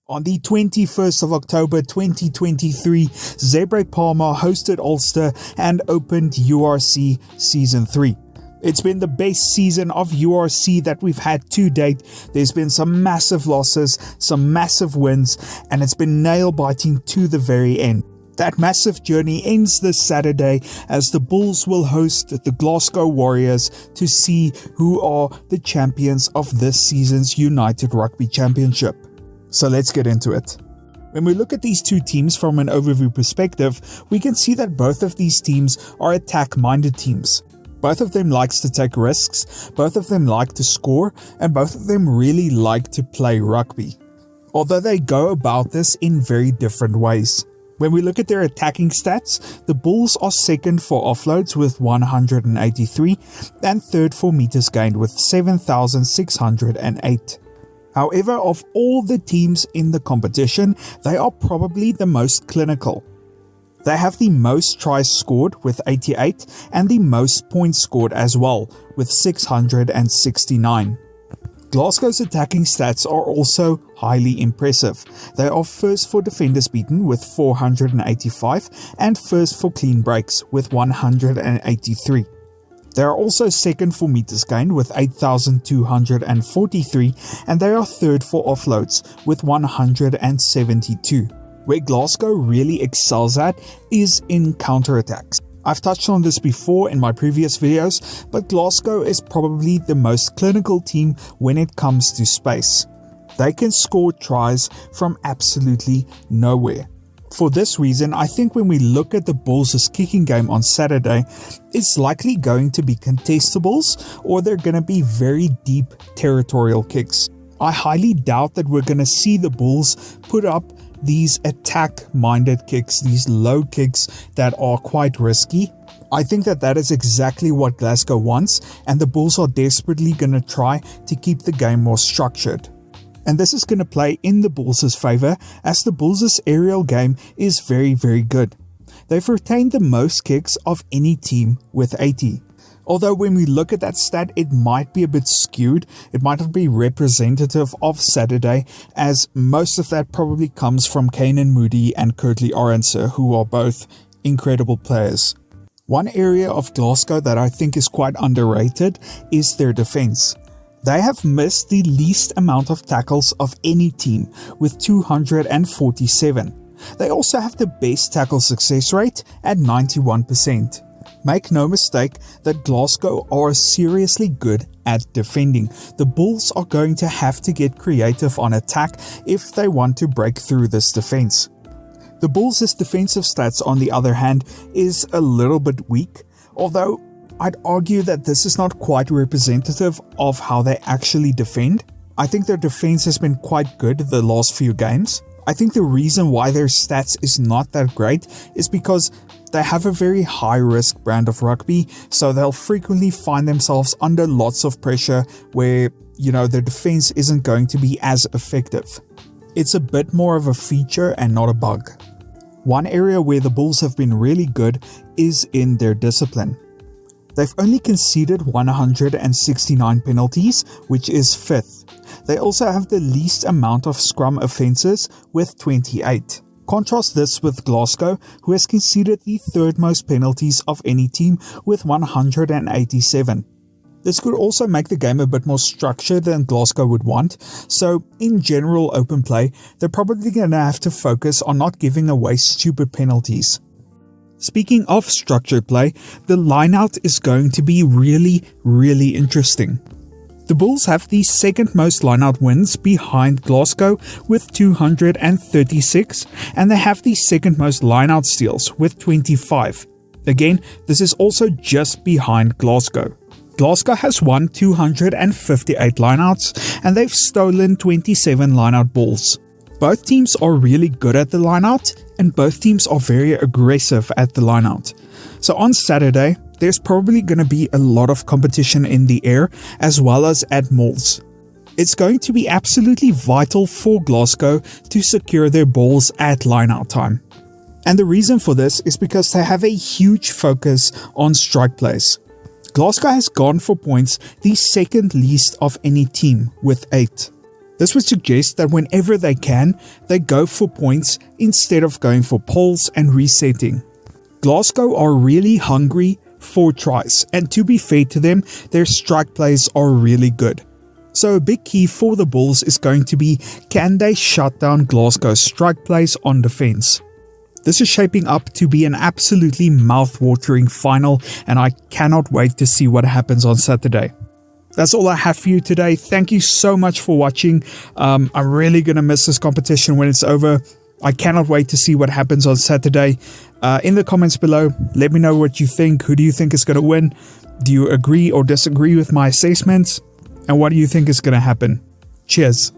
On the 21st of October 2023, Zebre Palmer hosted Ulster and opened URC Season 3. It's been the best season of URC that we've had to date. There's been some massive losses, some massive wins, and it's been nail-biting to the very end. That massive journey ends this Saturday as the Bulls will host the Glasgow Warriors to see who are the champions of this season's United Rugby Championship. So let's get into it. When we look at these two teams from an overview perspective, we can see that both of these teams are attack-minded teams. Both of them likes to take risks, both of them like to score, and both of them really like to play rugby. Although they go about this in very different ways. When we look at their attacking stats, the Bulls are second for offloads with 183 and third for meters gained with 7,608. However, of all the teams in the competition, they are probably the most clinical. They have the most tries scored with 88 and the most points scored as well with 669. Glasgow's attacking stats are also highly impressive. They are first for defenders beaten with 485 and first for clean breaks with 183. They are also second for meters gained with 8,243 and they are third for offloads with 172. Where Glasgow really excels at is in counterattacks. I've touched on this before in my previous videos, but Glasgow is probably the most clinical team when it comes to space. They can score tries from absolutely nowhere. For this reason, I think when we look at the Bulls' kicking game on Saturday, it's likely going to be contestables or they're going to be very deep territorial kicks. I highly doubt that we're going to see the Bulls put up these attack-minded kicks, these low kicks that are quite risky. I think that is exactly what Glasgow wants, and the Bulls are desperately going to try to keep the game more structured. And this is going to play in the Bulls' favour as the Bulls' aerial game is very, very good. They've retained the most kicks of any team with 80. Although when we look at that stat, it might be a bit skewed. It might not be representative of Saturday, as most of that probably comes from Kanan Moody and Kurtley Arendse, who are both incredible players. One area of Glasgow that I think is quite underrated is their defence. They have missed the least amount of tackles of any team with 247. They also have the best tackle success rate at 91%. Make no mistake that Glasgow are seriously good at defending. The Bulls are going to have to get creative on attack if they want to break through this defence. The Bulls' defensive stats, on the other hand, is a little bit weak, although I'd argue that this is not quite representative of how they actually defend. I think their defense has been quite good the last few games. I think the reason why their stats is not that great is because they have a very high-risk brand of rugby, so they'll frequently find themselves under lots of pressure where, their defense isn't going to be as effective. It's a bit more of a feature and not a bug. One area where the Bulls have been really good is in their discipline. They've only conceded 169 penalties, which is 5th. They also have the least amount of scrum offences with 28. Contrast this with Glasgow, who has conceded the 3rd most penalties of any team with 187. This could also make the game a bit more structured than Glasgow would want, so in general open play, they're probably going to have to focus on not giving away stupid penalties. Speaking of structured play, the lineout is going to be really, really interesting. The Bulls have the 2nd most lineout wins behind Glasgow with 236, and they have the 2nd most lineout steals with 25. Again, this is also just behind Glasgow. Glasgow has won 258 lineouts, and they've stolen 27 lineout balls. Both teams are really good at the lineout, and both teams are very aggressive at the lineout. So on Saturday, there's probably going to be a lot of competition in the air as well as at mauls. It's going to be absolutely vital for Glasgow to secure their balls at lineout time. And the reason for this is because they have a huge focus on strike plays. Glasgow has gone for points the second least of any team with 8. This would suggest that whenever they can, they go for points instead of going for poles and resetting. Glasgow are really hungry for tries, and to be fair to them, their strike plays are really good. So a big key for the Bulls is going to be, can they shut down Glasgow's strike plays on defense? This is shaping up to be an absolutely mouth-watering final, and I cannot wait to see what happens on Saturday. That's all I have for you today. Thank you so much for watching. I'm really going to miss this competition when it's over. I cannot wait to see what happens on Saturday. In the comments below, let me know what you think. Who do you think is going to win? Do you agree or disagree with my assessments? And what do you think is going to happen? Cheers.